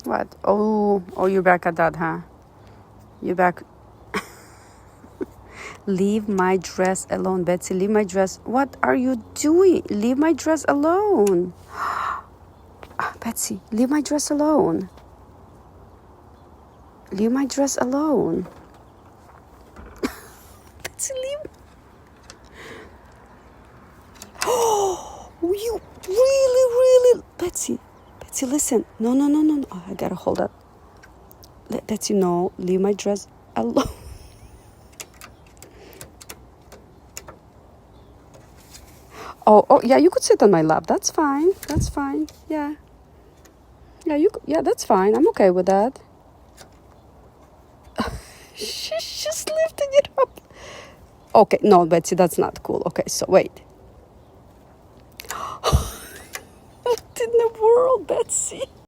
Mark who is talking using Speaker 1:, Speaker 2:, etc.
Speaker 1: What? Oh, you're back at that, huh? You're back. Leave my dress alone, Betsy. Leave my dress. What are you doing? Leave my dress alone. Betsy, leave my dress alone. Leave my dress alone. Betsy, leave. Oh, you really, Betsy, listen. No. Oh, I gotta hold up. Betsy, no, leave my dress alone. Oh, yeah, you could sit on my lap. That's fine. Yeah. Yeah, that's fine. I'm okay with that. She's just lifting it up. Okay, no, Betsy, that's not cool. Okay, so wait. What in the world, Betsy?